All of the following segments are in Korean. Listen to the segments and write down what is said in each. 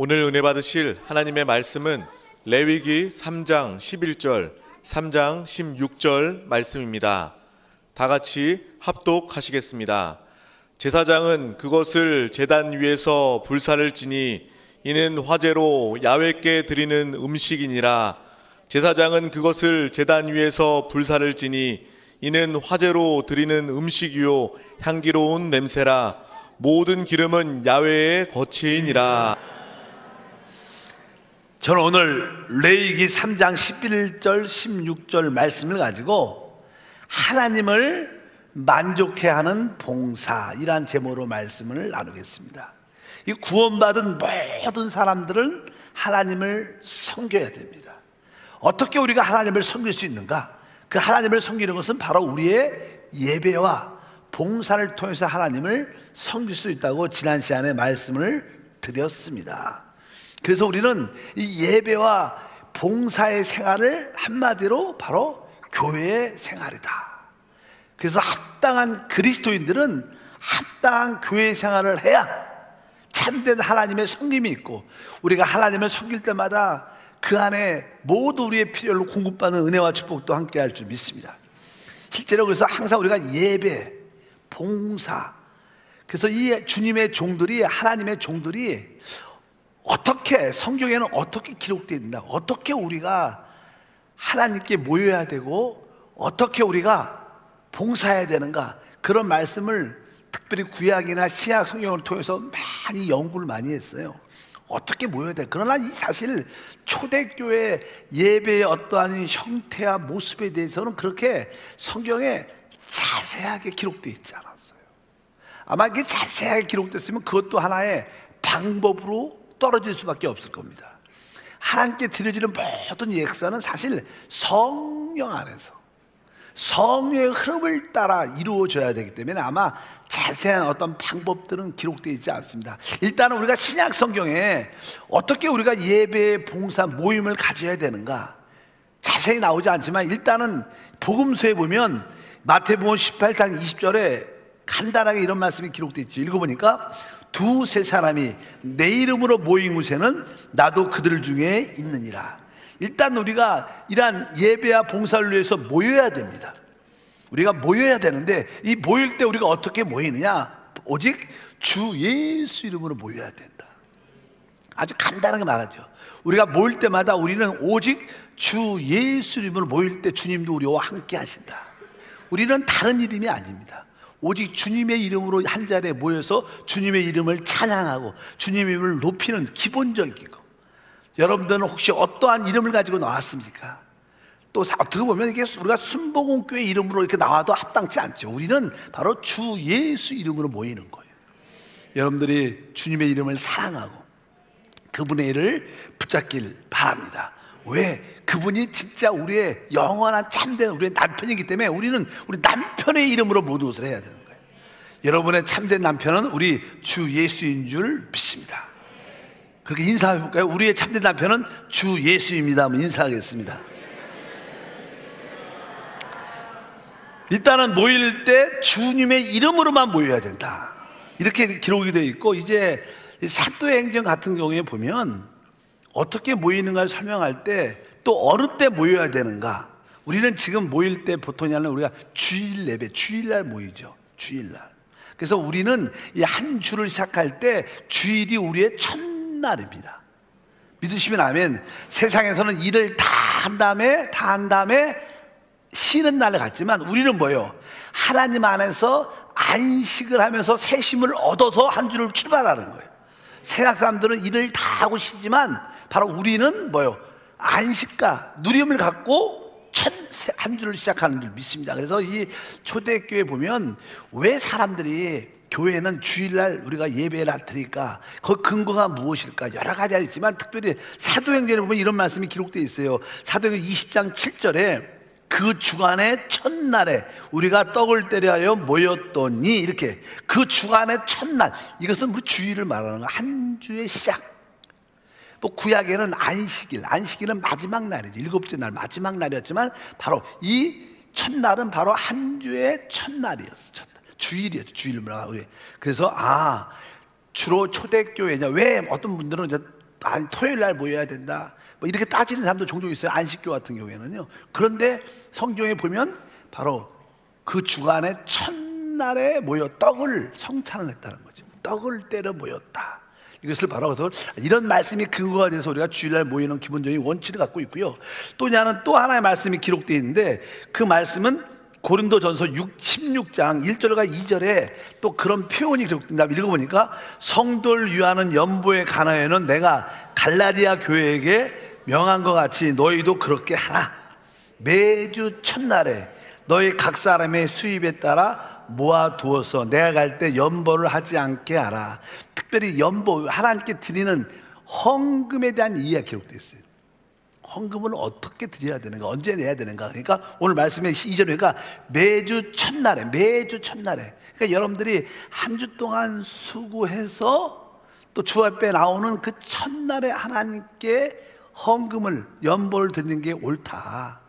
오늘 은혜 받으실 하나님의 말씀은 레위기 3장 11절, 3장 16절 말씀입니다. 다 같이 합독하시겠습니다. 제사장은 그것을 제단 위에서 불사를 지니 이는 화제로 야훼께 드리는 음식이니라. 제사장은 그것을 제단 위에서 불사를 지니 이는 화제로 드리는 음식이요 향기로운 냄새라. 모든 기름은 야훼의 거치이니라. 저는 오늘 레위기 3장 11절 16절 말씀을 가지고 하나님을 만족해 하는 봉사, 이란 제목으로 말씀을 나누겠습니다. 이 구원받은 모든 사람들은 하나님을 섬겨야 됩니다. 어떻게 우리가 하나님을 섬길 수 있는가? 그 하나님을 섬기는 것은 바로 우리의 예배와 봉사를 통해서 하나님을 섬길 수 있다고 지난 시간에 말씀을 드렸습니다. 그래서 우리는 이 예배와 봉사의 생활을 한마디로 바로 교회의 생활이다. 그래서 합당한 그리스도인들은 합당한 교회 생활을 해야 참된 하나님의 섬김이 있고, 우리가 하나님을 섬길 때마다 그 안에 모두 우리의 필요로 공급받는 은혜와 축복도 함께 할 줄 믿습니다. 실제로 그래서 항상 우리가 예배, 봉사, 그래서 이 주님의 종들이, 하나님의 종들이 어떻게, 성경에는 어떻게 기록되어 있는가, 어떻게 우리가 하나님께 모여야 되고 어떻게 우리가 봉사해야 되는가, 그런 말씀을 특별히 구약이나 신약 성경을 통해서 많이 연구를 많이 했어요. 어떻게 모여야 돼. 그러나 이 사실 초대교회 예배의 어떠한 형태와 모습에 대해서는 그렇게 성경에 자세하게 기록되어 있지 않았어요. 아마 이게 자세하게 기록됐으면 그것도 하나의 방법으로 떨어질 수밖에 없을 겁니다. 하나님께 드려지는 모든 역사는 사실 성령 안에서 성령의 흐름을 따라 이루어져야 되기 때문에 아마 자세한 어떤 방법들은 기록되어 있지 않습니다. 일단은 우리가 신약 성경에 어떻게 우리가 예배, 봉사, 모임을 가져야 되는가 자세히 나오지 않지만, 일단은 복음서에 보면 마태복음 18장 20절에 간단하게 이런 말씀이 기록되어 있죠. 읽어보니까 두세 사람이 내 이름으로 모인 곳에는 나도 그들 중에 있느니라. 일단 우리가 이러한 예배와 봉사를 위해서 모여야 됩니다. 우리가 모여야 되는데, 이 모일 때 우리가 어떻게 모이느냐? 오직 주 예수 이름으로 모여야 된다. 아주 간단하게 말하죠. 우리가 모일 때마다 우리는 오직 주 예수 이름으로 모일 때 주님도 우리와 함께 하신다. 우리는 다른 이름이 아닙니다. 오직 주님의 이름으로 한 자리에 모여서 주님의 이름을 찬양하고 주님의 이름을 높이는 기본적인 거. 여러분들은 혹시 어떠한 이름을 가지고 나왔습니까? 또 어떻게 보면 이게 우리가 순복음교회 이름으로 이렇게 나와도 합당치 않죠. 우리는 바로 주 예수 이름으로 모이는 거예요. 여러분들이 주님의 이름을 사랑하고 그분의 일을 붙잡길 바랍니다. 왜? 그분이 진짜 우리의 영원한 참된 우리의 남편이기 때문에 우리는 우리 남편의 이름으로 모든 것을 해야 되는 거예요. 여러분의 참된 남편은 우리 주 예수인 줄 믿습니다. 그렇게 인사해 볼까요? 우리의 참된 남편은 주 예수입니다. 한번 인사하겠습니다. 일단은 모일 때 주님의 이름으로만 모여야 된다. 이렇게 기록이 되어 있고, 이제 사도행전 같은 경우에 보면 어떻게 모이는가를 설명할 때 또 어느 때 모여야 되는가. 우리는 지금 모일 때 보통이 아니라 우리가 주일 예배, 주일날 모이죠. 주일날. 그래서 우리는 이 한 주를 시작할 때 주일이 우리의 첫날입니다. 믿으시면 아멘. 세상에서는 일을 다 한 다음에 쉬는 날을 갖지만 우리는 뭐예요? 하나님 안에서 안식을 하면서 새 힘을 얻어서 한 주를 출발하는 거예요. 세상 사람들은 일을 다 하고 쉬지만 바로 우리는 뭐예요? 안식과 누림을 갖고 한 주를 시작하는 줄 믿습니다. 그래서 이 초대교회 보면 왜 사람들이 교회는 주일날 우리가 예배를 드릴까? 그 근거가 무엇일까? 여러 가지 있지만 특별히 사도행전에 보면 이런 말씀이 기록되어 있어요. 사도행전 20장 7절에 그 주간의 첫날에 우리가 떡을 때려하여 모였더니, 이렇게 그 주간의 첫날, 이것은 우리 주일을 말하는 거야. 한 주의 시작. 또 구약에는 안식일은 마지막 날이죠. 일곱째 날 마지막 날이었지만 바로 이 첫날은 바로 한 주의 첫날이었어. 주일이었죠. 주일을 말하는 거예요. 그래서 주로 초대교회냐, 왜 어떤 분들은 이제 아니 토요일 날 모여야 된다 뭐 이렇게 따지는 사람도 종종 있어요. 안식교 같은 경우에는요. 그런데 성경에 보면 바로 그 주간의 첫날에 모여 떡을 성찬을 했다는 거죠. 떡을 때려 모였다. 이것을 바로 그래서 이런 말씀이 근거가 돼서 우리가 주일날 모이는 기본적인 원칙을 갖고 있고요. 또 하나의 말씀이 기록되어 있는데 그 말씀은 고린도전서 16장 1절과 2절에 또 그런 표현이 기록된다. 읽어보니까 성도를 위하는 연보의 간화에는 내가 갈라디아 교회에게 명한 것 같이 너희도 그렇게 하라. 매주 첫날에 너희 각 사람의 수입에 따라 모아두어서 내가 갈 때 연보를 하지 않게 하라. 특별히 연보, 하나님께 드리는 헌금에 대한 이해가 기록되어 있어요. 헌금을 어떻게 드려야 되는가, 언제 내야 되는가. 그러니까 오늘 말씀의 2절에 그러니까 매주 첫날에 그러니까 여러분들이 한 주 동안 수고해서 또 주 앞에 나오는 그 첫날에 하나님께 헌금을, 연보를 드리는 게 옳다,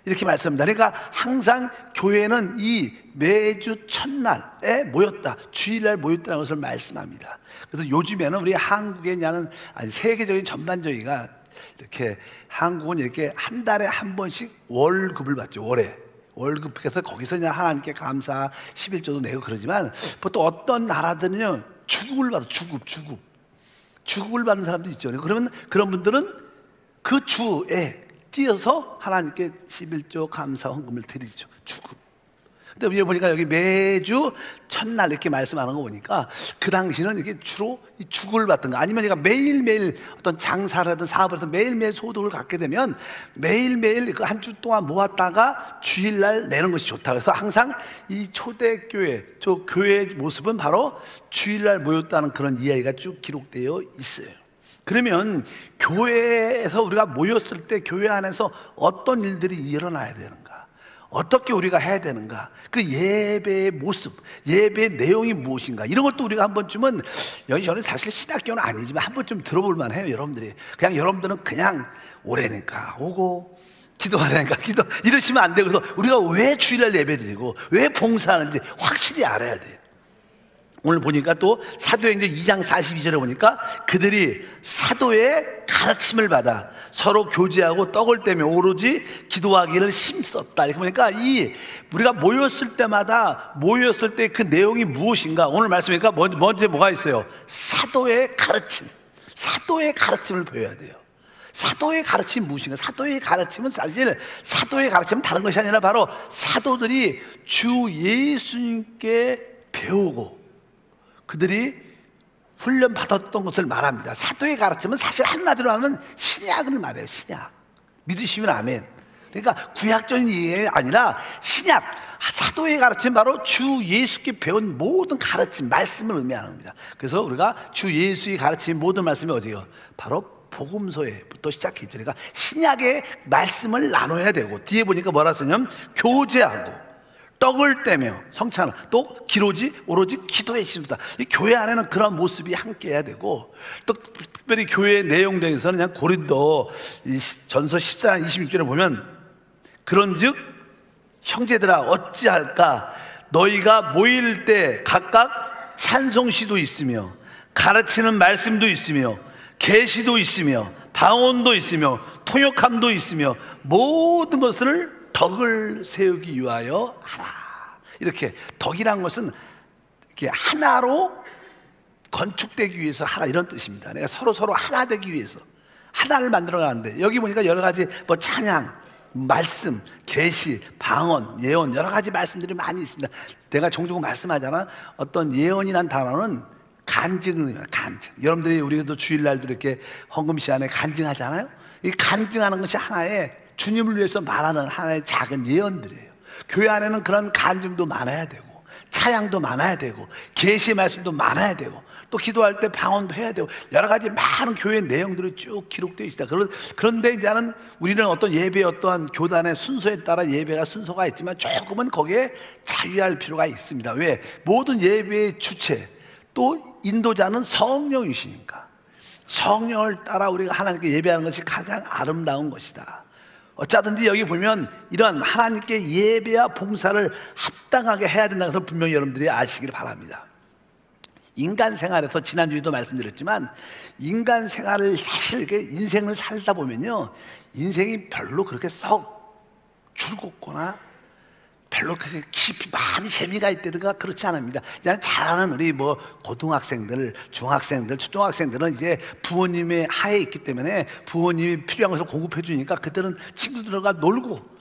이렇게 말씀합니다. 그러니까 항상 교회는 이 매주 첫날에 모였다, 주일날 모였다는 것을 말씀합니다. 그래서 요즘에는 우리 한국에 세계적인 전반적이가 이렇게 한국은 이렇게 한 달에 한 번씩 월급을 받죠. 월급해서 거기서 그냥 하나님께 감사 11조도 내고 그러지만 보통 어떤 나라들은요 주급을 받아. 주급을 받는 사람도 있죠. 그러면 그런 분들은 그 주에 띄어서 하나님께 11조 감사 헌금을 드리죠. 주급. 근데 위에 보니까 여기 매주 첫날 이렇게 말씀하는 거 보니까 그 당시는 이게 주로 이 주급을 받든가 아니면 얘가 매일매일 어떤 장사를 하든 사업을 해서 매일매일 소득을 갖게 되면 매일매일 그 한 주 동안 모았다가 주일날 내는 것이 좋다. 그래서 항상 이 초대교회, 저 교회의 모습은 바로 주일날 모였다는 그런 이야기가 쭉 기록되어 있어요. 그러면 교회에서 우리가 모였을 때 교회 안에서 어떤 일들이 일어나야 되는가? 어떻게 우리가 해야 되는가? 그 예배의 모습, 예배의 내용이 무엇인가? 이런 것도 우리가 한 번쯤은, 여기 저는 사실 신학교는 아니지만 한 번쯤 들어볼 만해요. 여러분들이 그냥 여러분들은 그냥 오래니까 오고 기도하라니까 기도 이러시면 안 되고, 그래서 우리가 왜 주일날 예배드리고 왜 봉사하는지 확실히 알아야 돼요. 오늘 보니까 또 사도행전 2장 42절에 보니까 그들이 사도의 가르침을 받아 서로 교제하고 떡을 떼며 오로지 기도하기를 힘썼다. 이렇게 보니까 우리가 모였을 때 그 내용이 무엇인가? 오늘 말씀이니까 먼저 뭐가 있어요? 사도의 가르침을 보여야 돼요. 사도의 가르침이 무엇인가? 사도의 가르침은 다른 것이 아니라 바로 사도들이 주 예수님께 배우고 그들이 훈련받았던 것을 말합니다. 사도의 가르침은 사실 한마디로 하면 신약을 말해요. 신약. 믿으시면 아멘. 그러니까 구약적인 이해가 아니라 신약. 사도의 가르침 바로 주 예수께 배운 모든 가르침, 말씀을 의미하는 겁니다. 그래서 우리가 주 예수의 가르침 모든 말씀이 어디요? 바로 복음서에부터 시작했죠. 그러니까 신약의 말씀을 나눠야 되고, 뒤에 보니까 뭐라 쓰냐면 교제하고 떡을 떼며 성찬을, 또 오로지 기도에 힘쓰다. 이 교회 안에는 그런 모습이 함께해야 되고, 또 특별히 교회의 내용 등에서는 그냥 고린도 전서 14장 26절에 보면 그런즉 형제들아 어찌할까? 너희가 모일 때 각각 찬송시도 있으며 가르치는 말씀도 있으며 계시도 있으며 방언도 있으며 통역함도 있으며 모든 것을 덕을 세우기 위하여 하라. 이렇게 덕이란 것은 이렇게 하나로 건축되기 위해서 하라, 이런 뜻입니다. 내가 서로 하나 되기 위해서 하나를 만들어 가는데, 여기 보니까 여러 가지 찬양, 말씀, 계시, 방언, 예언, 여러 가지 말씀들이 많이 있습니다. 내가 종종 말씀하잖아. 어떤 예언이란 단어는 간증입니다. 간증. 여러분들이 우리도 주일날도 이렇게 헌금 시간에 간증하잖아요. 이 간증하는 것이 하나의 주님을 위해서 말하는 하나의 작은 예언들이에요. 교회 안에는 그런 간증도 많아야 되고, 찬양도 많아야 되고, 계시의 말씀도 많아야 되고, 또 기도할 때 방언도 해야 되고, 여러 가지 많은 교회의 내용들이 쭉 기록되어 있습니다. 그런데 이제는 우리는 어떤 예배의 어떠한 교단의 순서에 따라 예배가 순서가 있지만 조금은 거기에 자유할 필요가 있습니다. 왜? 모든 예배의 주체 또 인도자는 성령이시니까 성령을 따라 우리가 하나님께 예배하는 것이 가장 아름다운 것이다. 어쩌든지 여기 보면 이런 하나님께 예배와 봉사를 합당하게 해야 된다는 것을 분명히 여러분들이 아시길 바랍니다. 인간 생활에서 지난주에도 말씀드렸지만 인간 생활을 사실 이렇게 인생을 살다 보면요, 인생이 별로 그렇게 썩 즐겁거나 별로 그렇게 깊이 많이 재미가 있다든가 그렇지 않습니다. 그냥 잘하는 우리 뭐 고등학생들, 중학생들, 초등학생들은 이제 부모님의 하에 있기 때문에 부모님이 필요한 것을 공급해 주니까 그들은 친구들과 놀고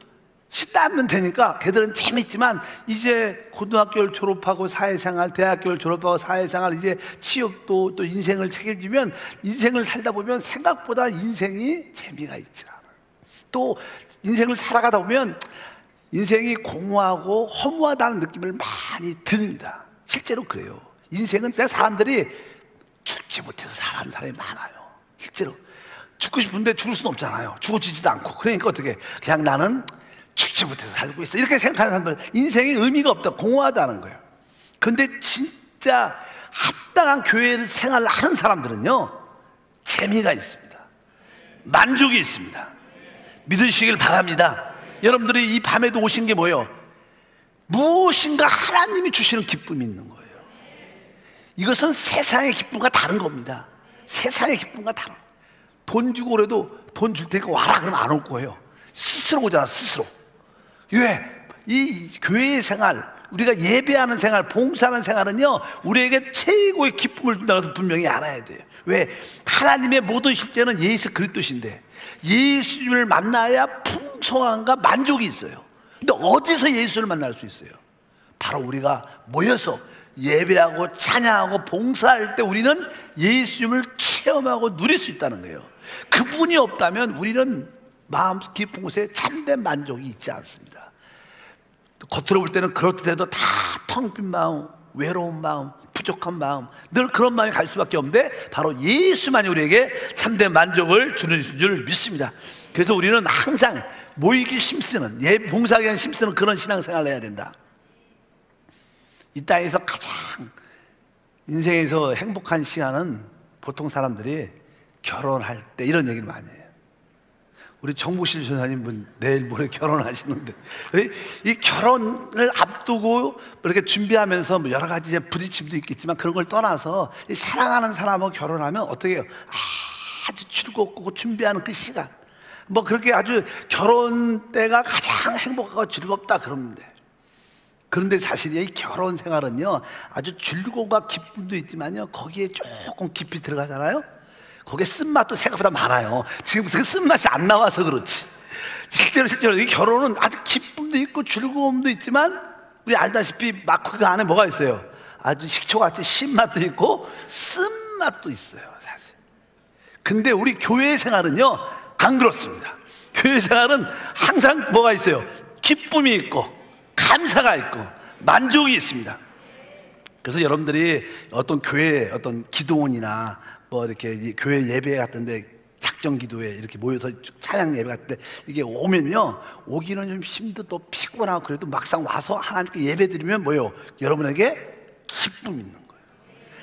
신나면 되니까 걔들은 재밌지만 이제 고등학교를 졸업하고 사회생활, 대학교를 졸업하고 사회생활, 이제 취업도 또 인생을 책임지면 인생을 살다 보면 생각보다 인생이 재미가 있지 않아요. 또 인생을 살아가다 보면 인생이 공허하고 허무하다는 느낌을 많이 듭니다. 실제로 그래요. 인생은 사람들이 죽지 못해서 살아가는 사람이 많아요. 실제로 죽고 싶은데 죽을 수는 없잖아요. 죽어지지도 않고. 그러니까 어떻게, 그냥 나는 죽지 못해서 살고 있어, 이렇게 생각하는 사람들, 인생에 의미가 없다, 공허하다는 거예요. 근데 진짜 합당한 교회 생활을 하는 사람들은요, 재미가 있습니다. 만족이 있습니다. 믿으시길 바랍니다. 여러분들이 이 밤에도 오신 게 뭐예요? 무엇인가 하나님이 주시는 기쁨이 있는 거예요. 이것은 세상의 기쁨과 다른 겁니다. 세상의 기쁨과 다른. 돈 주고 그래도 돈 줄 테니까 와라 그러면 안 올 거예요. 스스로 오잖아, 스스로. 왜? 이 교회의 생활, 우리가 예배하는 생활, 봉사하는 생활은요, 우리에게 최고의 기쁨을 준다는 것을 분명히 알아야 돼요. 왜? 하나님의 모든 실제는 예수 그리스도신데 예수를 만나야 풍성함과 만족이 있어요. 근데 어디서 예수를 만날 수 있어요? 바로 우리가 모여서 예배하고 찬양하고 봉사할 때 우리는 예수님을 체험하고 누릴 수 있다는 거예요. 그분이 없다면 우리는 마음 깊은 곳에 참된 만족이 있지 않습니다. 겉으로 볼 때는 그렇듯해도 다 텅 빈 마음, 외로운 마음, 부족한 마음, 늘 그런 마음이 갈 수밖에 없는데 바로 예수만이 우리에게 참된 만족을 주는 줄 믿습니다. 그래서 우리는 항상 모이기 힘쓰는, 봉사하기 위한 힘쓰는 그런 신앙생활을 해야 된다. 이 땅에서 가장 인생에서 행복한 시간은 보통 사람들이 결혼할 때 이런 얘기를 많이 해요. 우리 정보실 전사님 분 내일 모레 결혼하시는데 이 결혼을 앞두고 이렇게 준비하면서 뭐 여러 가지 부딪힘도 있겠지만 그런 걸 떠나서 이 사랑하는 사람하고 결혼하면 어떻게 해요? 아주 즐겁고 준비하는 그 시간, 뭐 그렇게 아주 결혼 때가 가장 행복하고 즐겁다 그러는데, 그런데 사실 이 결혼 생활은요 아주 즐거움과 기쁨도 있지만요 거기에 조금 깊이 들어가잖아요. 거기에 쓴맛도 생각보다 많아요. 지금 그 쓴맛이 안 나와서 그렇지. 실제로 이 결혼은 아주 기쁨도 있고 즐거움도 있지만 우리 알다시피 그 안에 뭐가 있어요? 아주 식초같이 신맛도 있고 쓴맛도 있어요, 사실. 근데 우리 교회 생활은요 안 그렇습니다. 교회 생활은 항상 뭐가 있어요? 기쁨이 있고 감사가 있고 만족이 있습니다. 그래서 여러분들이 어떤 교회 어떤 기도원이나 뭐 이렇게 교회 예배 같은데 작정 기도회 이렇게 모여서 찬양 예배 같은데 이게 오면요, 오기는 좀 힘들고 피곤하고 그래도 막상 와서 하나님께 예배 드리면 뭐요? 여러분에게 기쁨이 있는 거예요.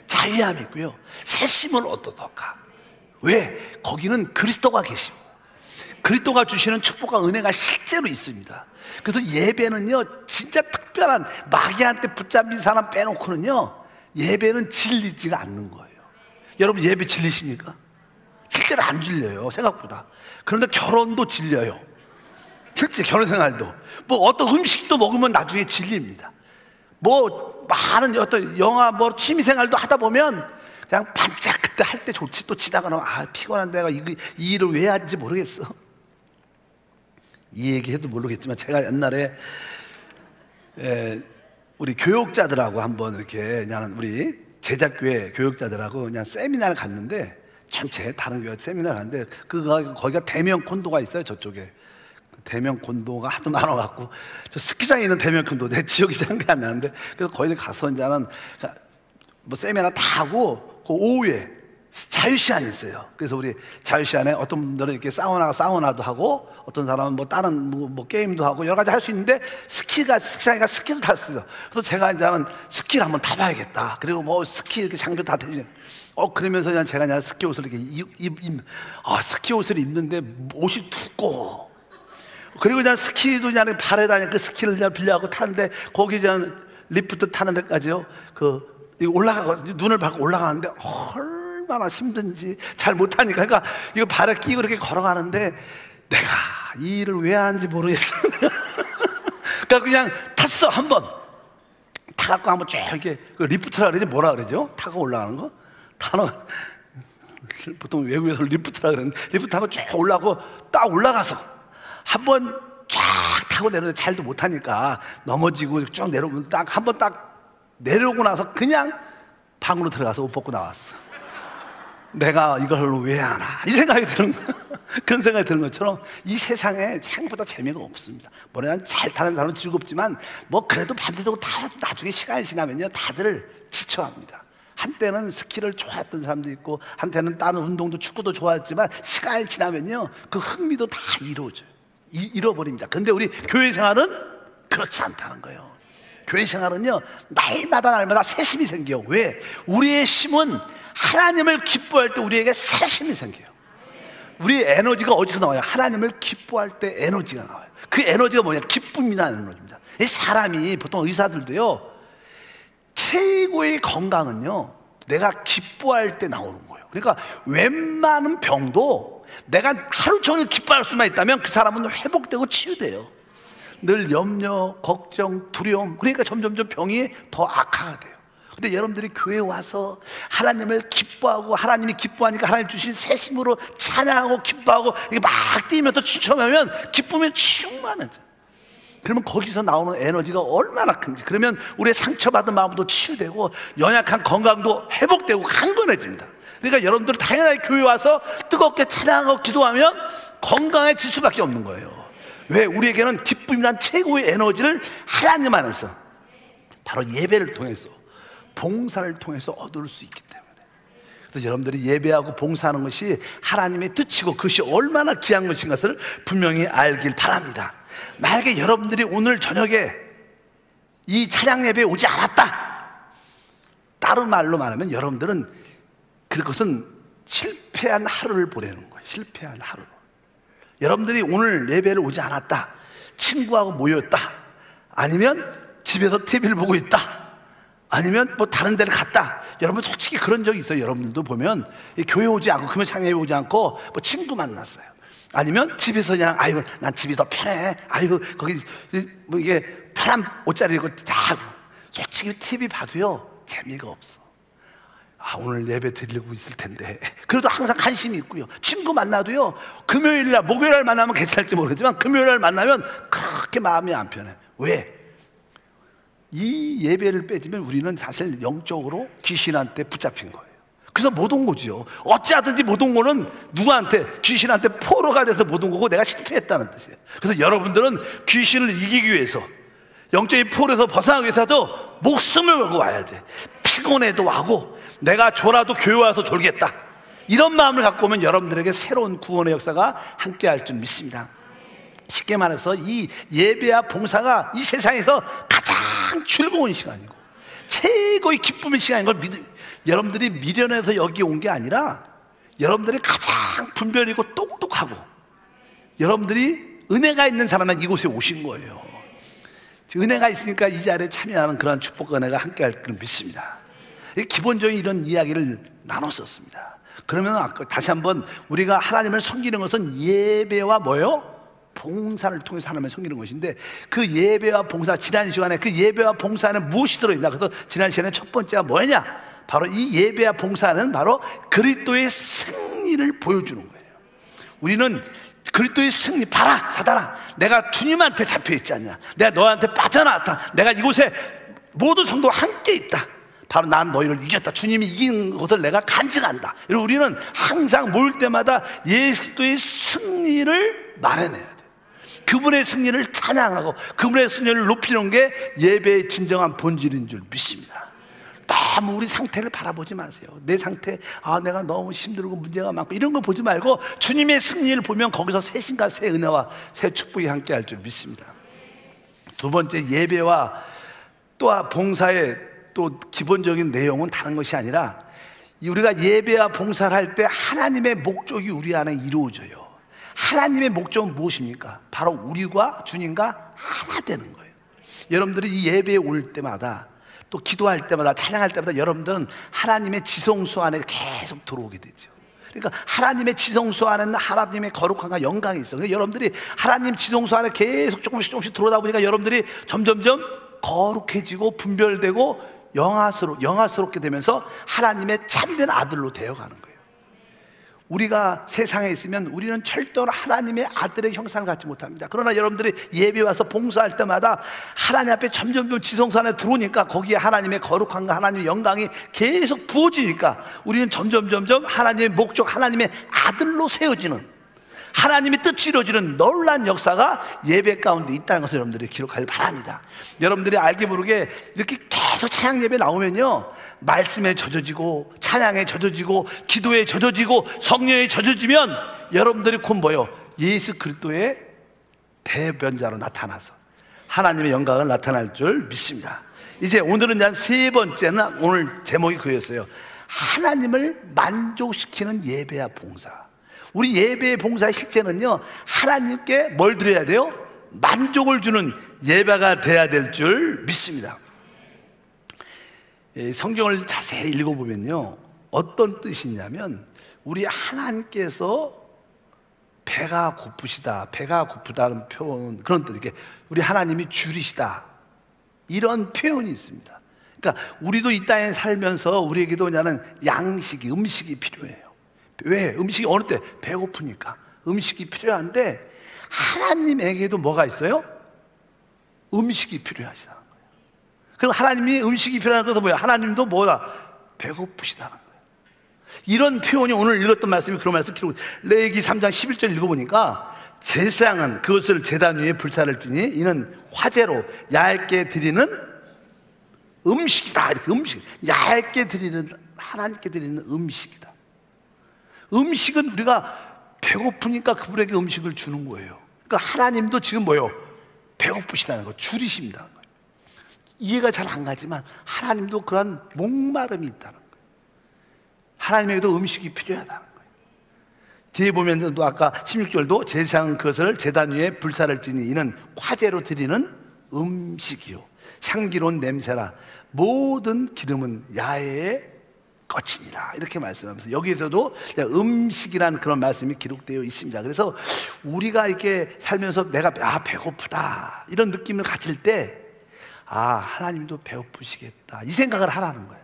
자유함이 있고요, 새심을 얻어도까. 왜? 거기는 그리스도가 계십니다. 그리스도가 주시는 축복과 은혜가 실제로 있습니다. 그래서 예배는요 진짜 특별한, 마귀한테 붙잡힌 사람 빼놓고는요 예배는 질리지가 않는 거예요. 여러분 예배 질리십니까? 실제로 안 질려요, 생각보다. 그런데 결혼도 질려요. 실제 결혼 생활도 뭐 어떤 음식도 먹으면 나중에 질립니다. 뭐 많은 어떤 영화 뭐 취미 생활도 하다 보면 그냥 반짝 그때 할 때 좋지, 또 치다가 나면 피곤한 내가 이 일을 왜 하는지 모르겠어. 이 얘기해도 모르겠지만 제가 옛날에 우리 교육자들하고 한번 이렇게 그냥 우리 제작교회 교육자들하고 그냥 세미나를 갔는데, 참 다른 교회 세미나를 갔는데 거기가 대면 콘도가 있어요. 저쪽에 대면 콘도가 하도 많아갖고 저 스키장에 있는 대면 콘도, 내 지역이 생각이 안 나는데, 그래서 거기 가서 이제는 뭐 세미나 다 하고 그 오후에 자유시간이 있어요. 그래서 우리 자유시간에 어떤 분들은 이렇게 사우나도 하고 어떤 사람은 뭐 다른 뭐 게임도 하고 여러 가지 할 수 있는데, 스키장이가 스키도 탈 수 있어요. 그래서 제가 이제는 스키를 한번 타봐야겠다. 그리고 뭐 스키 이렇게 장비 다 되죠. 그러면서 그냥 제가 그냥 스키 옷을 이렇게 스키 옷을 입는데 옷이 두꺼워. 그리고 그냥 스키도 그냥 발에다 그 스키를 그냥 빌려갖고 타는데, 거기 그냥 리프트 타는 데까지요. 그 눈을 밟고 올라가는데 얼마나 힘든지 잘 못하니까, 그러니까 이거 발에 끼고 이렇게 걸어가는데 내가 이 일을 왜 하는지 모르겠어. 그러니까 그냥 탔어. 한번 타갖고 한번 쭉 이렇게, 그 리프트라 그러지, 뭐라 그러죠? 타고 올라가는 거? 단어 보통 외국에서 리프트라 그러는데, 리프트 타고 쭉 올라가고 딱 올라가서 한번 쫙 타고 내려오는데 잘도 못하니까 넘어지고 쭉 내려오면 딱 한번 딱 내려오고 나서 그냥 방으로 들어가서 옷 벗고 나왔어. 내가 이걸 왜 하나, 이 생각이 드는 거야. 그런 생각이 드는 것처럼 이 세상에 생각보다 재미가 없습니다. 뭐냐면 잘 타는 사람은 즐겁지만 뭐 그래도 밤새도록 다 나중에 시간이 지나면요 다들 지쳐합니다. 한때는 스키를 좋아했던 사람도 있고 한때는 다른 운동도 축구도 좋아했지만 시간이 지나면요 그 흥미도 다 잃어버립니다. 근데 우리 교회 생활은 그렇지 않다는 거예요. 교회 생활은요 날마다 새심이 생겨요. 왜? 우리의 심은 하나님을 기뻐할 때 우리에게 새심이 생겨요. 우리의 에너지가 어디서 나와요? 하나님을 기뻐할 때 에너지가 나와요. 그 에너지가 뭐냐? 기쁨이라는 에너지입니다. 이 사람이, 보통 의사들도요 최고의 건강은요 내가 기뻐할 때 나오는 거예요. 그러니까 웬만한 병도 내가 하루 종일 기뻐할 수만 있다면 그 사람은 회복되고 치유돼요. 늘 염려, 걱정, 두려움, 그러니까 점점점 병이 더 악화가 돼요. 근데 여러분들이 교회에 와서 하나님을 기뻐하고 하나님이 기뻐하니까 하나님 주신 새심으로 찬양하고 기뻐하고 이게 막 뛰면서 추첨하면 기쁨이 충만해져. 그러면 거기서 나오는 에너지가 얼마나 큰지, 그러면 우리의 상처받은 마음도 치유되고 연약한 건강도 회복되고 강건해집니다. 그러니까 여러분들 당연하게 교회 와서 뜨겁게 찬양하고 기도하면 건강해질 수밖에 없는 거예요. 왜? 우리에게는 기쁨이란 최고의 에너지를 하나님 안에서 바로 예배를 통해서, 봉사를 통해서 얻을 수 있기 때문에. 그래서 여러분들이 예배하고 봉사하는 것이 하나님의 뜻이고 그것이 얼마나 귀한 것인 것을 분명히 알길 바랍니다. 만약에 여러분들이 오늘 저녁에 이 찬양 예배에 오지 않았다, 다른 말로 말하면 여러분들은 그것은 실패한 하루를 보내는 거예요. 실패한 하루. 여러분들이 오늘 예배를 오지 않았다, 친구하고 모였다, 아니면 집에서 TV를 보고 있다, 아니면 뭐 다른 데를 갔다. 여러분 솔직히 그런 적이 있어요. 여러분들도 보면 교회 오지 않고 금요 창에 오지 않고 뭐 친구 만났어요. 아니면 집에서 그냥 아이고 난 집이 더 편해, 아이고 거기 뭐 이게 편한 옷자리 입고 다, 솔직히 TV 봐도요 재미가 없어. 아, 오늘 예배 드리고 있을 텐데. 그래도 항상 관심이 있고요. 친구 만나도요 금요일날 목요일날 만나면 괜찮을지 모르겠지만 금요일날 만나면 그렇게 마음이 안 편해. 왜? 이 예배를 빼지면 우리는 사실 영적으로 귀신한테 붙잡힌 거예요. 그래서 못 온 거죠. 어찌하든지 못 온 거는 누구한테? 귀신한테 포로가 돼서 못 온 거고 내가 실패했다는 뜻이에요. 그래서 여러분들은 귀신을 이기기 위해서, 영적인 포로에서 벗어나기 위해서도 목숨을 걸고 와야 돼. 피곤해도 와고 내가 졸아도 교회 와서 졸겠다, 이런 마음을 갖고 오면 여러분들에게 새로운 구원의 역사가 함께 할 줄 믿습니다. 쉽게 말해서 이 예배와 봉사가 이 세상에서 가장 즐거운 시간이고 최고의 기쁨의 시간인 걸 여러분들이 미련해서 여기 온 게 아니라 여러분들이 가장 분별이고 똑똑하고 여러분들이 은혜가 있는 사람은 이곳에 오신 거예요. 은혜가 있으니까 이 자리에 참여하는 그런 축복과 은혜가 함께 할 줄 믿습니다. 기본적인 이런 이야기를 나눴었습니다. 그러면 아까 다시 한번 우리가 하나님을 섬기는 것은 예배와 뭐요? 봉사를 통해서 하나님을 섬기는 것인데, 그 예배와 봉사, 지난 시간에 그 예배와 봉사는 무엇이 들어있나? 그래서 지난 시간에 첫 번째가 뭐냐? 바로 이 예배와 봉사는 바로 그리스도의 승리를 보여주는 거예요. 우리는 그리스도의 승리, 봐라 사단아, 내가 주님한테 잡혀있지 않냐, 내가 너한테 빠져나왔다, 내가 이곳에 모든 성도와 함께 있다, 바로 난 너희를 이겼다, 주님이 이긴 것을 내가 간증한다. 우리는 항상 모일 때마다 예수의 승리를 말해내야 돼. 그분의 승리를 찬양하고 그분의 승리를 높이는 게 예배의 진정한 본질인 줄 믿습니다. 너무 우리 상태를 바라보지 마세요. 내 상태, 아 내가 너무 힘들고 문제가 많고 이런 거 보지 말고 주님의 승리를 보면 거기서 새 신과 새 은혜와 새 축복이 함께 할 줄 믿습니다. 두 번째, 예배와 또 봉사의 또 기본적인 내용은 다른 것이 아니라, 우리가 예배와 봉사를 할 때 하나님의 목적이 우리 안에 이루어져요. 하나님의 목적은 무엇입니까? 바로 우리가 주님과 하나 되는 거예요. 여러분들이 이 예배에 올 때마다 또 기도할 때마다, 찬양할 때마다 여러분들은 하나님의 지성소 안에 계속 들어오게 되죠. 그러니까 하나님의 지성소 안에는 하나님의 거룩함과 영광이 있어. 그러니까 여러분들이 하나님 지성소 안에 계속 조금씩 들어오다 보니까 여러분들이 점점점 거룩해지고 분별되고 영화스럽게 되면서 하나님의 참된 아들로 되어가는 거예요. 우리가 세상에 있으면 우리는 절대로 하나님의 아들의 형상을 갖지 못합니다. 그러나 여러분들이 예배 와서 봉사할 때마다 하나님 앞에 점점 지성소 안에 들어오니까 거기에 하나님의 거룩함과 하나님의 영광이 계속 부어지니까 우리는 점점 하나님의 목적, 하나님의 아들로 세워지는, 하나님의 뜻이 이루어지는 놀라운 역사가 예배 가운데 있다는 것을 여러분들이 기록하길 바랍니다. 여러분들이 알게 모르게 이렇게 계속 찬양 예배 나오면요, 말씀에 젖어지고 찬양에 젖어지고 기도에 젖어지고 성령에 젖어지면 여러분들이 곧 뭐요? 예수 그리스도의 대변자로 나타나서 하나님의 영광을 나타날 줄 믿습니다. 이제 오늘은 세 번째는, 오늘 제목이 그였어요. 하나님을 만족시키는 예배와 봉사. 우리 예배의 봉사의 실제는요, 하나님께 뭘 드려야 돼요? 만족을 주는 예배가 돼야 될 줄 믿습니다. 성경을 자세히 읽어보면요, 어떤 뜻이 있냐면, 우리 하나님께서 배가 고프시다, 배가 고프다는 표현, 그런 뜻, 이렇게 우리 하나님이 줄이시다, 이런 표현이 있습니다. 그러니까 우리도 이 땅에 살면서 우리에게도 양식이, 음식이 필요해요. 왜? 음식이 어느 때? 배고프니까 음식이 필요한데, 하나님에게도 뭐가 있어요? 음식이 필요하시다는 거예요. 그럼 하나님이 음식이 필요한 것은 뭐야? 하나님도 뭐다? 배고프시다는 거예요. 이런 표현이 오늘 읽었던 말씀이 그런 말씀 기록. 레위기 3장 11절 읽어보니까, 제사장은 그것을 제단 위에 불사를 지니 이는 화제로 얇게 드리는 음식이다. 이렇게 음식, 얇게 드리는, 하나님께 드리는 음식이다. 음식은 우리가 배고프니까 그분에게 음식을 주는 거예요. 그러니까 하나님도 지금 뭐예요? 배고프시다는 거, 줄이십니다. 이해가 잘 안 가지만 하나님도 그런 목마름이 있다는 거예요. 하나님에게도 음식이 필요하다는 거예요. 뒤에 보면 또 아까 16절도 제사장은 그것을 제단 위에 불사를 지니 이는 화제로 드리는 음식이요 향기로운 냄새라 모든 기름은 야외에 거치니라, 이렇게 말씀하면서 여기에서도 음식이라는 그런 말씀이 기록되어 있습니다. 그래서 우리가 이렇게 살면서 내가 배고프다 이런 느낌을 가질 때, 하나님도 배고프시겠다 이 생각을 하라는 거예요.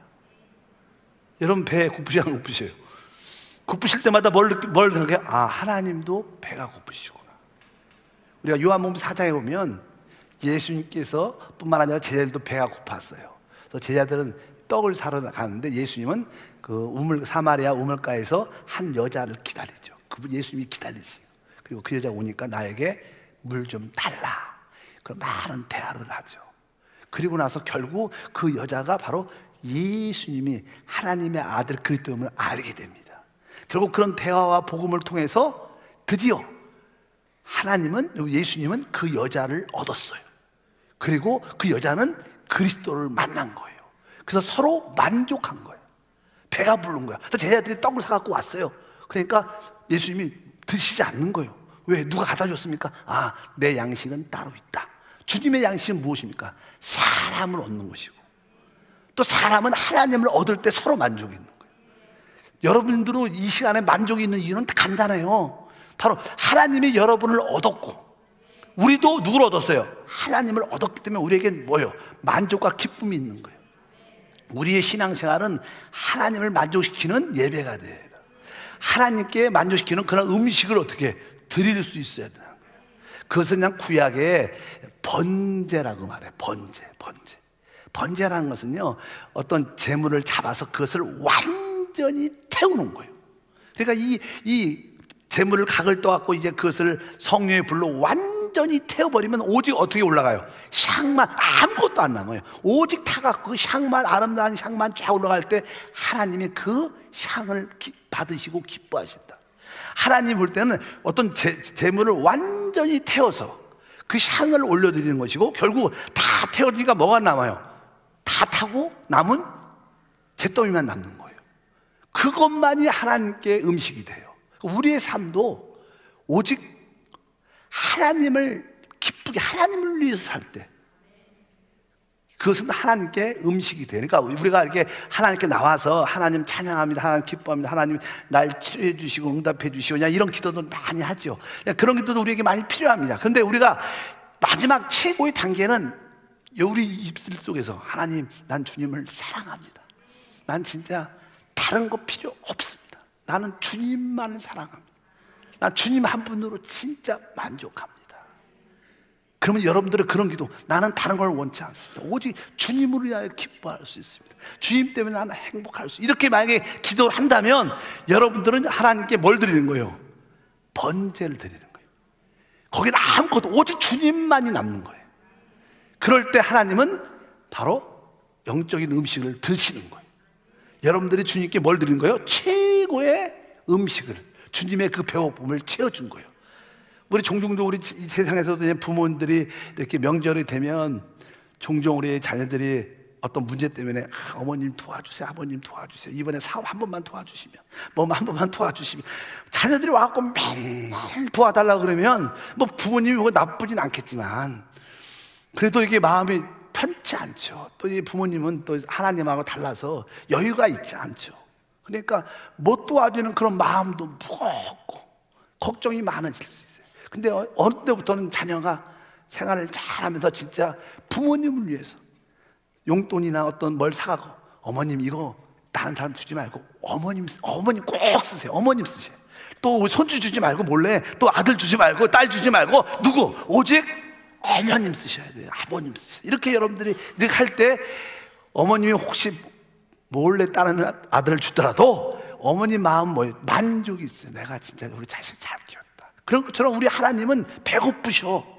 여러분 배 고프시지 안 고프셔요? 고프실 때마다 뭘 생각해요? 하나님도 배가 고프시구나. 우리가 요한복음 4장에 보면 예수님께서 뿐만 아니라 제자들도 배가 고팠어요. 그래서 제자들은 떡을 사러 가는데 예수님은 그 사마리아 우물가에서 한 여자를 기다리죠. 그분 예수님이 기다리지. 그리고 그 여자가 오니까 나에게 물 좀 달라. 그럼 많은 대화를 하죠. 그리고 나서 결국 그 여자가 바로 예수님이 하나님의 아들 그리스도임을 알게 됩니다. 결국 그런 대화와 복음을 통해서 드디어 예수님은 그 여자를 얻었어요. 그리고 그 여자는 그리스도를 만난 거예요. 그래서 서로 만족한 거예요. 배가 부른 거야. 그래서 제자들이 떡을 사갖고 왔어요. 그러니까 예수님이 드시지 않는 거예요. 왜? 누가 갖다 줬습니까? 내 양식은 따로 있다. 주님의 양식은 무엇입니까? 사람을 얻는 것이고, 또 사람은 하나님을 얻을 때 서로 만족이 있는 거예요. 여러분들도 이 시간에 만족이 있는 이유는 간단해요. 바로 하나님이 여러분을 얻었고, 우리도 누구를 얻었어요? 하나님을 얻었기 때문에 우리에겐 뭐예요? 만족과 기쁨이 있는 거예요. 우리의 신앙생활은 하나님을 만족시키는 예배가 돼요. 하나님께 만족시키는 그런 음식을 어떻게 드릴 수 있어야 되는 거예요. 그것은 그냥 구약의 번제라고 말해요. 번제라는 것은요, 어떤 재물을 잡아서 그것을 완전히 태우는 거예요. 그러니까 이 재물을 각을 떠갖고 이제 그것을 성령의 불로 완전히 태워버리면 오직 어떻게 올라가요? 향만, 아무것도 안 남아요. 오직 타갖고 그 향만, 아름다운 향만 쫙 올라갈 때 하나님이 그 향을 받으시고 기뻐하신다. 하나님 볼 때는 어떤 재물을 완전히 태워서 그 향을 올려드리는 것이고, 결국 다 태워지니까 뭐가 남아요? 다 타고 남은 잿더미만 남는 거예요. 그것만이 하나님께 음식이 돼요. 우리의 삶도 오직 하나님을 기쁘게, 하나님을 위해서 살 때, 그것은 하나님께 음식이 돼요. 그러니까 우리가 이렇게 하나님께 나와서 하나님 찬양합니다, 하나님 기뻐합니다, 하나님 날 치료해 주시고 응답해 주시고 그냥 이런 기도도 많이 하죠. 그런 기도도 우리에게 많이 필요합니다. 그런데 우리가 마지막 최고의 단계는 우리 입술 속에서 하나님, 난 주님을 사랑합니다. 난 진짜 다른 거 필요 없습니다. 나는 주님만 사랑합니다. 난 주님 한 분으로 진짜 만족합니다. 그러면 여러분들은 그런 기도, 나는 다른 걸 원치 않습니다. 오직 주님으로 인하여 기뻐할 수 있습니다. 주님 때문에 나는 행복할 수, 이렇게 만약에 기도를 한다면 여러분들은 하나님께 뭘 드리는 거예요? 번제를 드리는 거예요. 거기는 아무것도 오직 주님만이 남는 거예요. 그럴 때 하나님은 바로 영적인 음식을 드시는 거예요. 여러분들이 주님께 뭘 드리는 거예요? 최고의 음식을, 주님의 그 배고픔을 채워준 거예요. 우리 종종 우리 이 세상에서도 부모님들이 이렇게 명절이 되면 종종 우리 자녀들이 어떤 문제 때문에 어머님 도와주세요, 아버님 도와주세요, 이번에 사업 한 번만 도와주시면, 뭐 한 번만 도와주시면, 자녀들이 와갖고 맨날 도와달라고 그러면 뭐 부모님이 뭐 나쁘진 않겠지만 그래도 이게 마음이 편치 않죠. 또 이 부모님은 또 하나님하고 달라서 여유가 있지 않죠. 그러니까 못 도와주는 그런 마음도 무겁고 걱정이 많아질 수 있어요. 근데 어느 때부터는 자녀가 생활을 잘하면서 진짜 부모님을 위해서 용돈이나 어떤 뭘 사가고, 어머님 이거 다른 사람 주지 말고 어머님 꼭 쓰세요. 어머님 쓰세요. 또 손주 주지 말고 몰래 또 아들 주지 말고 딸 주지 말고 누구 오직 어머님 쓰셔야 돼요. 아버님 쓰셔야 돼요. 이렇게 여러분들이 이렇게 할 때 어머님이 혹시 몰래 다른 아들을 주더라도 어머님 마음 만족이 있어요. 내가 진짜 우리 자식 잘 키웠다. 그런 것처럼 우리 하나님은 배고프셔.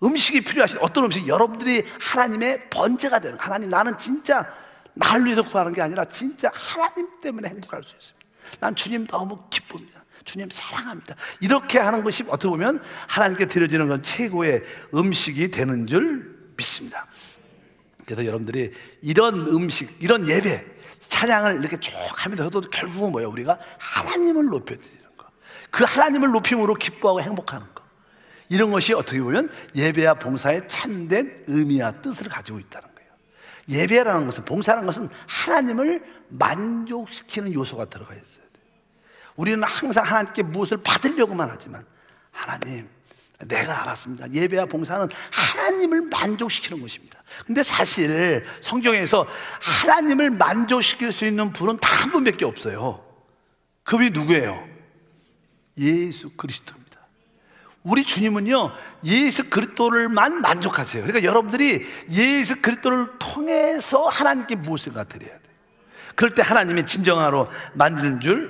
음식이 필요하신 어떤 음식, 여러분들이 하나님의 번제가 되는, 하나님 나는 진짜 나를 위해서 구하는 게 아니라 진짜 하나님 때문에 행복할 수 있습니다. 난 주님 너무 기쁩니다. 주님 사랑합니다. 이렇게 하는 것이 어떻게 보면 하나님께 드려지는 건 최고의 음식이 되는 줄 믿습니다. 그래서 여러분들이 이런 음식, 이런 예배, 찬양을 이렇게 쭉 하면서 해도 결국은 뭐예요? 우리가 하나님을 높여드리는 거, 그 하나님을 높임으로 기뻐하고 행복하는 거, 이런 것이 어떻게 보면 예배와 봉사의 참된 의미와 뜻을 가지고 있다는 거예요. 예배라는 것은, 봉사라는 것은 하나님을 만족시키는 요소가 들어가 있어요. 우리는 항상 하나님께 무엇을 받으려고만 하지만, 하나님 내가 알았습니다. 예배와 봉사는 하나님을 만족시키는 것입니다. 근데 사실 성경에서 하나님을 만족시킬 수 있는 분은 단 한 분밖에 없어요. 그분이 누구예요? 예수 그리스도입니다. 우리 주님은요, 예수 그리스도를만 만족하세요. 그러니까 여러분들이 예수 그리스도를 통해서 하나님께 무엇을 드려야 돼요. 그럴 때 하나님이 진정으로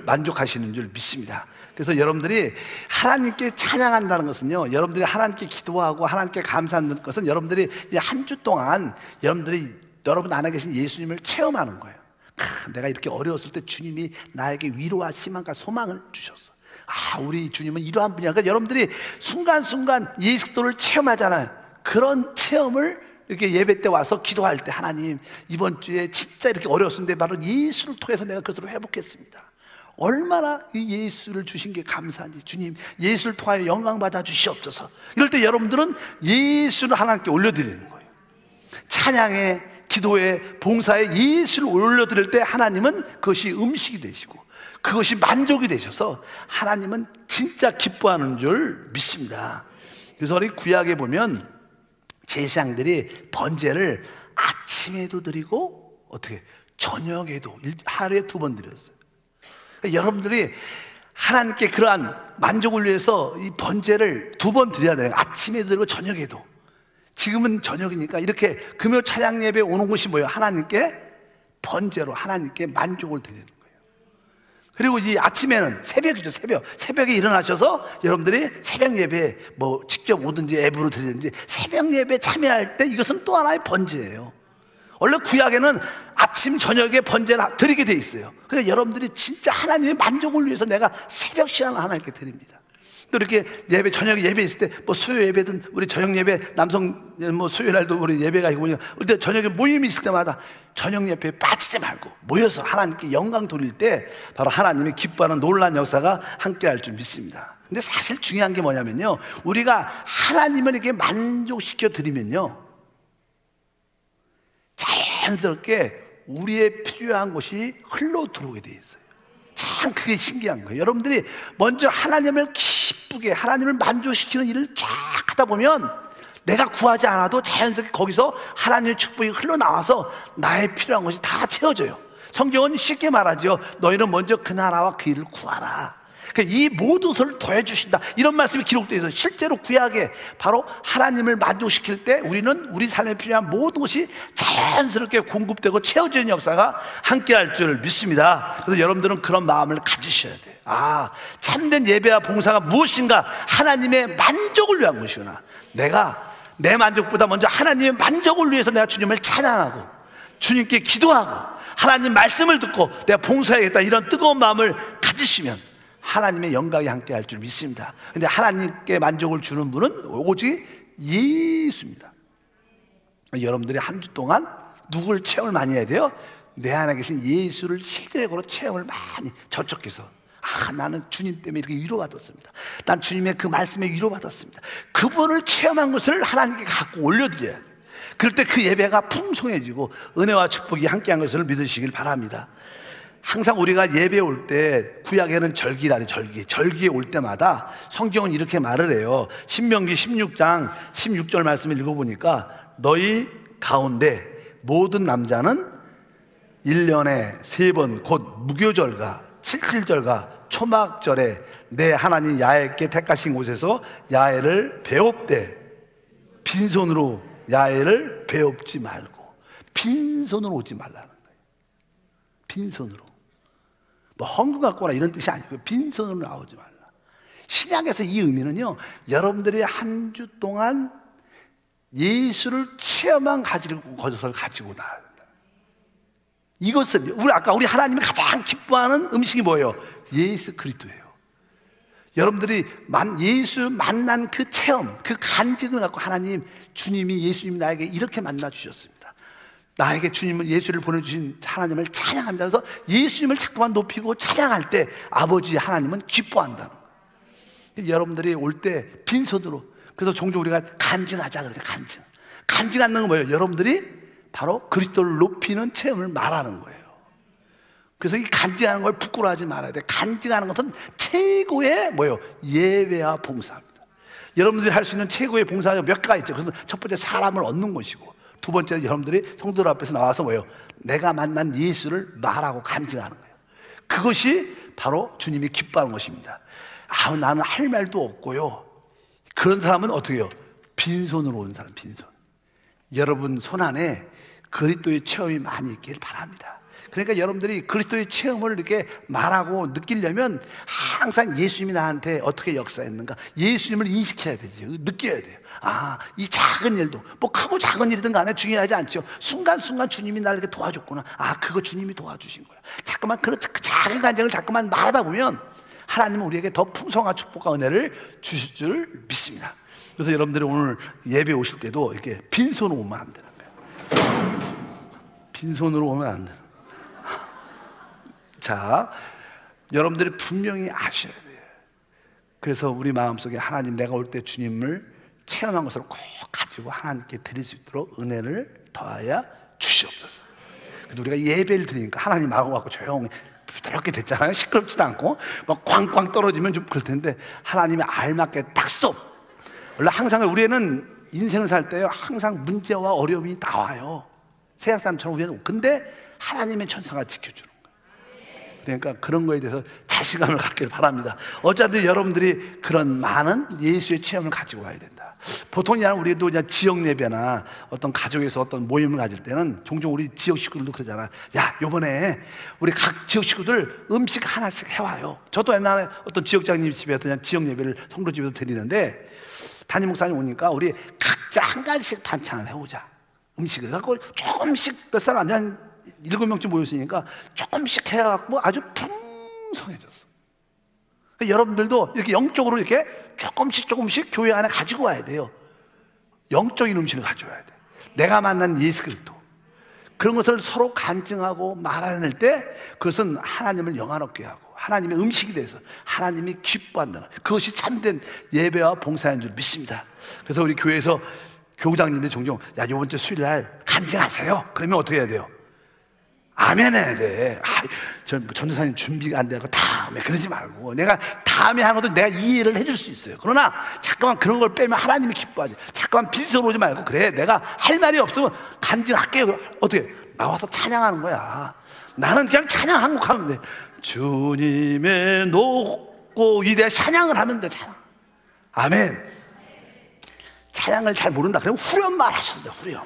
만족하시는 줄 믿습니다. 그래서 여러분들이 하나님께 찬양한다는 것은요, 여러분들이 하나님께 기도하고 하나님께 감사하는 것은 여러분들이 이제 한 주 동안 여러분 안에 계신 예수님을 체험하는 거예요. 내가 이렇게 어려웠을 때 주님이 나에게 위로와 희망과 소망을 주셨어. 우리 주님은 이러한 분이야. 그러니까 여러분들이 순간순간 예수 그리스도를 체험하잖아요. 그런 체험을 이렇게 예배 때 와서 기도할 때, 하나님 이번 주에 진짜 이렇게 어려웠는데 바로 예수를 통해서 내가 그것을 회복했습니다. 얼마나 이 예수를 주신 게 감사한지, 주님 예수를 통하여 영광 받아 주시옵소서. 이럴 때 여러분들은 예수를 하나님께 올려드리는 거예요. 찬양에, 기도에, 봉사에 예수를 올려드릴 때 하나님은 그것이 음식이 되시고 그것이 만족이 되셔서 하나님은 진짜 기뻐하는 줄 믿습니다. 그래서 우리 구약에 보면 제사장들이 번제를 아침에도 드리고 어떻게 저녁에도 하루에 2번 드렸어요. 그러니까 여러분들이 하나님께 그러한 만족을 위해서 이 번제를 2번 드려야 돼요. 아침에도 드리고 저녁에도. 지금은 저녁이니까 이렇게 금요 찬양 예배 오는 것이 뭐예요? 하나님께 번제로 하나님께 만족을 드리는 거예요. 그리고 이제 아침에는 새벽이죠. 새벽에 일어나셔서 여러분들이 새벽 예배 직접 오든지 앱으로 드리든지 새벽 예배 참여할 때 이것은 또 하나의 번제예요. 원래 구약에는 아침 저녁에 번제를 드리게 돼 있어요. 그러니까 여러분들이 진짜 하나님의 만족을 위해서 내가 새벽 시간을 하나님께 드립니다. 또 이렇게 예배, 저녁 예배 있을 때 수요 예배든 우리 저녁 예배, 남성 수요일 날도 우리 예배가 있고 그때 저녁에 모임이 있을 때마다 저녁 예배에 빠지지 말고 모여서 하나님께 영광 돌릴 때 바로 하나님이 기뻐하는 놀라운 역사가 함께할 줄 믿습니다. 근데 사실 중요한 게 뭐냐면요, 우리가 하나님을 이렇게 만족시켜 드리면요, 자연스럽게 우리의 필요한 것이 흘러 들어오게 돼 있어요. 참 그게 신기한 거예요. 여러분들이 먼저 하나님을 기쁘게, 하나님을 만족시키는 일을 쫙 하다 보면 내가 구하지 않아도 자연스럽게 거기서 하나님의 축복이 흘러나와서 나의 필요한 것이 다 채워져요. 성경은 쉽게 말하죠. 너희는 먼저 그 나라와 그 일을 구하라. 그러니까 이 모든 것을 더해 주신다, 이런 말씀이 기록되어 있어요. 실제로 구약에 바로 하나님을 만족시킬 때 우리는 우리 삶에 필요한 모든 것이 자연스럽게 공급되고 채워지는 역사가 함께 할 줄 믿습니다. 그래서 여러분들은 그런 마음을 가지셔야 돼요. 아, 참된 예배와 봉사가 무엇인가? 하나님의 만족을 위한 것이구나. 내가 내 만족보다 먼저 하나님의 만족을 위해서 내가 주님을 찬양하고 주님께 기도하고 하나님 말씀을 듣고 내가 봉사해야겠다, 이런 뜨거운 마음을 가지시면 하나님의 영광이 함께 할 줄 믿습니다. 근데 하나님께 만족을 주는 분은 오직 예수입니다. 여러분들이 한 주 동안 누굴 체험을 많이 해야 돼요? 내 안에 계신 예수를 실제적으로 체험을 많이 접촉해서, 아, 나는 주님 때문에 이렇게 위로받았습니다. 난 주님의 그 말씀에 위로받았습니다. 그분을 체험한 것을 하나님께 갖고 올려드려야 돼요. 그럴 때 그 예배가 풍성해지고 은혜와 축복이 함께한 것을 믿으시길 바랍니다. 항상 우리가 예배에 올 때, 구약에는 절기라니, 절기에 올 때마다 성경은 이렇게 말을 해요. 신명기 16장 16절 말씀을 읽어보니까 너희 가운데 모든 남자는 1년에 3번 곧 무교절과 칠칠절과 초막절에 내 하나님 야훼께 택하신 곳에서 야훼를 배웁되 빈손으로 야훼를 배웁지 말고. 빈손으로 오지 말라는 거예요. 빈손으로. 뭐 헌금 갖고 오라 이런 뜻이 아니고 빈손으로 나오지 말라. 신약에서 이 의미는요, 여러분들이 한 주 동안 예수를 체험한 것을 가지고 나와야 된다. 이것은 우리 하나님이 가장 기뻐하는 음식이 뭐예요? 예수 그리스도예요. 여러분들이 예수 만난 그 체험, 그 간증을 갖고 하나님, 주님이, 예수님이 나에게 이렇게 만나 주셨습니다, 나에게 주님을, 예수를 보내주신 하나님을 찬양하면서 예수님을 자꾸만 높이고 찬양할 때 아버지 하나님은 기뻐한다는 거예요. 여러분들이 올 때 빈손으로, 그래서 종종 우리가 간증하자 그래요. 간증하는 건 뭐예요? 여러분들이 바로 그리스도를 높이는 체험을 말하는 거예요. 그래서 이 간증하는 걸 부끄러워하지 말아야 돼. 간증하는 것은 최고의 뭐예요? 예배와 봉사입니다. 여러분들이 할 수 있는 최고의 봉사가 몇 가지 있죠. 그래서 첫 번째 사람을 얻는 것이고, 두 번째는 여러분들이 성도들 앞에서 나와서 뭐예요? 내가 만난 예수를 말하고 간증하는 거예요. 그것이 바로 주님이 기뻐하는 것입니다. 아, 나는 할 말도 없고요. 그런 사람은 어떻게 해요? 빈손으로 온 사람, 빈손. 여러분 손 안에 그리스도의 체험이 많이 있기를 바랍니다. 그러니까 여러분들이 그리스도의 체험을 이렇게 말하고 느끼려면 항상 예수님이 나한테 어떻게 역사했는가, 예수님을 인식해야 되죠. 느껴야 돼요. 아, 이 작은 일도, 뭐 크고 작은 일이든 간에 중요하지 않죠. 순간순간 주님이 나를 이렇게 도와줬구나. 아, 그거 주님이 도와주신 거야. 자꾸만 그 작은 간증을 자꾸만 말하다 보면 하나님은 우리에게 더 풍성한 축복과 은혜를 주실 줄 믿습니다. 그래서 여러분들이 오늘 예배 오실 때도 이렇게 빈손으로 오면 안 되는 거예요. 빈손으로 오면 안 돼요. 자, 여러분들이 분명히 아셔야 돼요. 그래서 우리 마음속에 하나님, 내가 올 때 주님을 체험한 것을 꼭 가지고 하나님께 드릴 수 있도록 은혜를 더하여 주시옵소서. 그래도 우리가 예배를 드리니까 하나님 마음 갖고 조용히 부드럽게 됐잖아요. 시끄럽지도 않고 막 꽝꽝 떨어지면 좀 그럴 텐데, 하나님의 알맞게 딱 스톱. 원래 항상 우리는 인생을 살 때요, 항상 문제와 어려움이 나와요. 세상 사람처럼 우리는. 근데 하나님의 천사가 지켜주는 거예요. 그러니까 그런 거에 대해서 자신감을 갖기를 바랍니다. 어차피 여러분들이 그런 많은 예수의 체험을 가지고 와야 된다. 보통이 아니라 우리도 그냥 지역 예배나 어떤 가족에서 어떤 모임을 가질 때는 종종 우리 지역 식구들도 그러잖아. 야, 요번에 우리 각 지역 식구들 음식 하나씩 해와요. 저도 옛날에 어떤 지역장님 집에서 그냥 지역 예배를 성도 집에서 드리는데, 담임 목사님 오니까 우리 각자 한 가지씩 반찬을 해오자. 음식을 갖고 조금씩, 몇 사람 한 7명쯤 모였으니까 조금씩 해갖고 아주 풍성해졌어. 그러니까 여러분들도 이렇게 영적으로 이렇게 조금씩 교회 안에 가지고 와야 돼요. 영적인 음식을 가져와야 돼. 내가 만난 예수 그리스도, 그런 것을 서로 간증하고 말해낼 때 그것은 하나님을 영화롭게 하고 하나님의 음식이 돼서 하나님이 기뻐한다는, 그것이 참된 예배와 봉사인 줄 믿습니다. 그래서 우리 교회에서 교장님들 종종, 야, 이번 주 수요일 날 간증하세요. 그러면 어떻게 해야 돼요? 아멘 해야 돼. 전도사님 준비가 안 되고 다음에 그러지 말고, 내가 다음에 하는 것도 내가 이해를 해줄 수 있어요. 그러나 잠깐만 그런 걸 빼면 하나님이 기뻐하지. 잠깐만 빈손으로 오지 말고, 그래 내가 할 말이 없으면 간증할게요. 어떻게? 나와서 찬양하는 거야. 나는 그냥 찬양 한 곡 하면 돼. 주님의 높고 위대한 찬양을 하면 돼. 찬양. 아멘. 찬양을 잘 모른다 그러면 후렴만 하셔도 돼.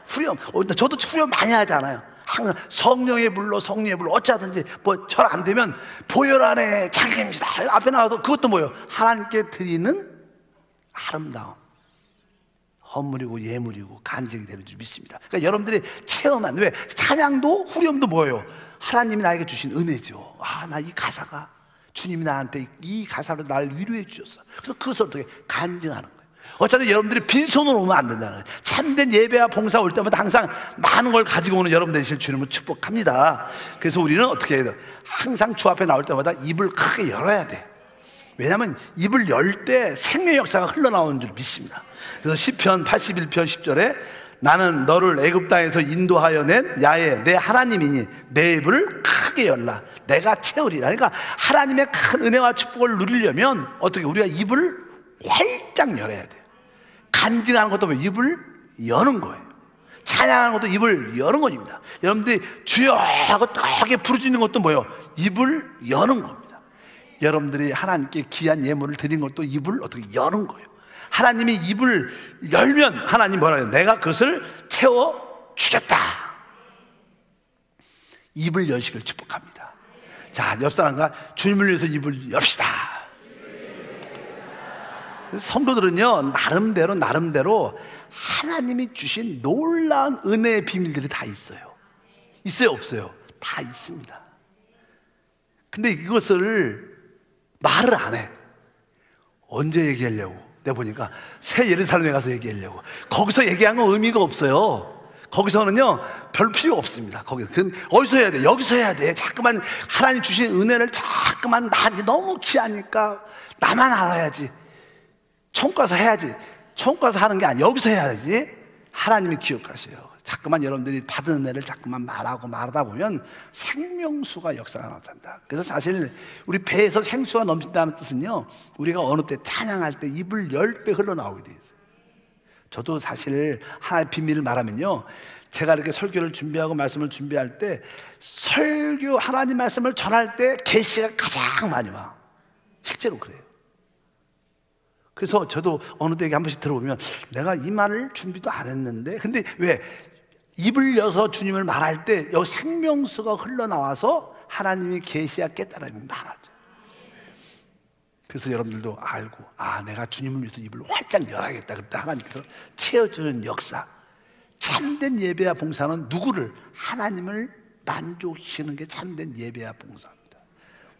후렴. 저도 후렴 많이 하잖아요. 항상 성령의 불로 어찌하든지 뭐 절 안 되면 보혈 안에 찬양입니다 앞에 나와서 그것도 뭐예요? 하나님께 드리는 아름다움, 헌물이고 예물이고 간증이 되는 줄 믿습니다. 그러니까 여러분들이 체험한, 왜? 찬양도 후렴도 뭐예요? 하나님이 나에게 주신 은혜죠. 나 이 가사가 주님이 나한테 이 가사로 나를 위로해 주셨어. 그래서 그것을 어떻게 간증하는 거예요. 어차피 여러분들이 빈손으로 오면 안 된다는 거예요. 참된 예배와 봉사 올 때마다 항상 많은 걸 가지고 오는 여러분 되실 주님을 축복합니다. 그래서 우리는 어떻게 해야 돼요? 항상 주 앞에 나올 때마다 입을 크게 열어야 돼. 왜냐하면 입을 열 때 생명 역사가 흘러나오는 줄 믿습니다. 그래서 시편 81편 10절에 나는 너를 애굽 땅에서 인도하여 낸 야훼 내 하나님이니 내 입을 크게 열라 내가 채우리라. 그러니까 하나님의 큰 은혜와 축복을 누리려면 어떻게? 우리가 입을 활짝 열어야 돼요. 간증하는 것도 입을 여는 거예요. 찬양하는 것도 입을 여는 겁니다. 여러분들이 주여 하고 크게 부르짖는 것도 뭐예요? 입을 여는 겁니다. 여러분들이 하나님께 귀한 예물을 드린 것도 입을 어떻게 여는 거예요. 하나님이 입을 열면 하나님 뭐라 해요? 내가 그것을 채워주겠다. 입을 여시길 축복합니다. 자, 옆 사람과 주님을 위해서 입을 엽시다. 성도들은요, 나름대로 하나님이 주신 놀라운 은혜의 비밀들이 다 있어요. 있어요, 없어요? 다 있습니다. 근데 이것을 말을 안 해. 언제 얘기하려고? 내가 보니까 새 예루살렘에 가서 얘기하려고. 거기서 얘기한 건 의미가 없어요. 거기서는요 별 필요 없습니다. 거기서 어디서 해야 돼? 여기서 해야 돼. 자꾸만 하나님 주신 은혜를 자꾸만 나한테 너무 귀하니까 나만 알아야지, 천국 가서 해야지. 천국 가서 하는 게 아니야. 여기서 해야지. 하나님이 기억하세요. 자꾸만 여러분들이 받은 은혜를 자꾸만 말하다 보면 생명수가 역사가 나타난다. 그래서 사실 우리 배에서 생수가 넘친다는 뜻은요, 우리가 어느 때 찬양할 때 입을 열 때 흘러나오게 돼 있어요. 저도 사실 하나의 비밀을 말하면요, 제가 이렇게 설교를 준비하고 말씀을 준비할 때 설교 하나님 말씀을 전할 때 계시가 가장 많이 와. 실제로 그래요. 그래서 저도 어느 때 한 번씩 들어보면 내가 이 말을 준비도 안 했는데, 근데 왜? 입을 여서 주님을 말할 때 여기 생명수가 흘러나와서 하나님의 계시와 깨달음이 많아져. 그래서 여러분들도 알고, 내가 주님을 위해서 입을 활짝 열어야겠다. 그때 하나님께서 채워주는 역사. 참된 예배와 봉사는 누구를? 하나님을 만족시키는 게 참된 예배와 봉사입니다.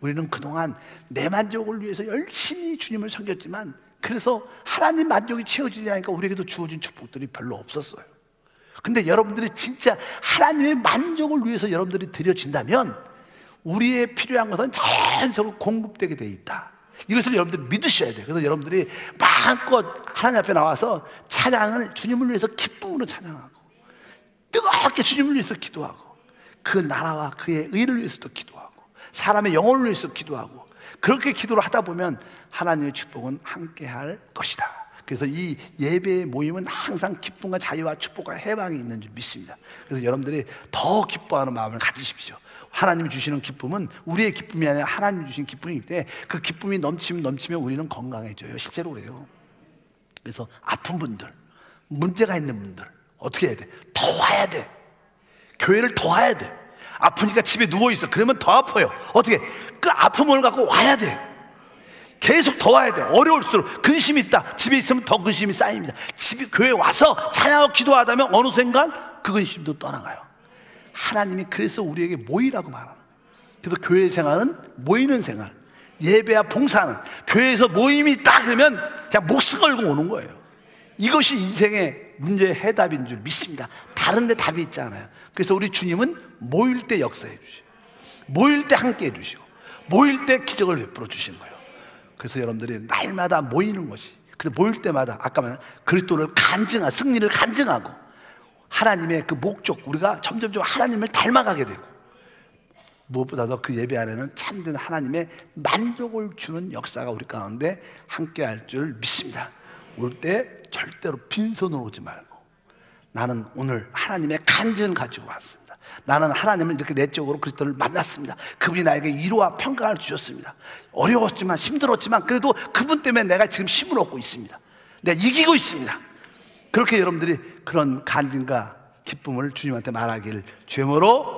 우리는 그동안 내 만족을 위해서 열심히 주님을 섬겼지만, 그래서 하나님 만족이 채워지지 않으니까 우리에게도 주어진 축복들이 별로 없었어요. 근데 여러분들이 진짜 하나님의 만족을 위해서 여러분들이 드려진다면 우리의 필요한 것은 자연스럽게 공급되게 돼 있다. 이것을 여러분들이 믿으셔야 돼요. 그래서 여러분들이 마음껏 하나님 앞에 나와서 찬양을 주님을 위해서 기쁨으로 찬양하고, 뜨겁게 주님을 위해서 기도하고, 그 나라와 그의 의를 위해서도 기도하고, 사람의 영혼을 위해서 기도하고, 그렇게 기도를 하다 보면 하나님의 축복은 함께할 것이다. 그래서 이 예배의 모임은 항상 기쁨과 자유와 축복과 해방이 있는 줄 믿습니다. 그래서 여러분들이 더 기뻐하는 마음을 가지십시오. 하나님이 주시는 기쁨은 우리의 기쁨이 아니라 하나님이 주신 기쁨이기 때문에 그 기쁨이 넘치면 우리는 건강해져요. 실제로 그래요. 그래서 아픈 분들, 문제가 있는 분들 어떻게 해야 돼? 더 와야 돼. 교회를 더 와야 돼. 아프니까 집에 누워있어. 그러면 더 아파요. 어떻게? 그 아픔을 갖고 와야 돼. 계속 더 와야 돼. 어려울수록 근심이 있다. 집에 있으면 더 근심이 쌓입니다. 집에 교회에 와서 찬양하고 기도하다면 어느 순간 그 근심도 떠나가요. 하나님이 그래서 우리에게 모이라고 말하는 거예요. 그래서 교회 생활은 모이는 생활, 예배와 봉사는 교회에서 모임이 있다 그러면 그냥 목숨 걸고 오는 거예요. 이것이 인생의 문제의 해답인 줄 믿습니다. 다른 데 답이 있지 않아요. 그래서 우리 주님은 모일 때 역사해 주시고, 모일 때 함께 해 주시고, 모일 때 기적을 베풀어 주시는 거예요. 그래서 여러분들이 날마다 모이는 것이, 그래서 모일 때마다 아까 말한 그리스도를 승리를 간증하고 하나님의 그 목적, 우리가 점점점 하나님을 닮아가게 되고, 무엇보다도 그 예배 안에는 참된 하나님의 만족을 주는 역사가 우리 가운데 함께 할 줄 믿습니다. 올 때 절대로 빈손으로 오지 말고, 나는 오늘 하나님의 간증을 가지고 왔습니다. 나는 하나님을 이렇게 내적으로 그리스도를 만났습니다. 그분이 나에게 위로와 평강을 주셨습니다. 어려웠지만 힘들었지만 그래도 그분 때문에 내가 지금 힘을 얻고 있습니다. 내가 이기고 있습니다. 그렇게 여러분들이 그런 간증과 기쁨을 주님한테 말하기를 주님으로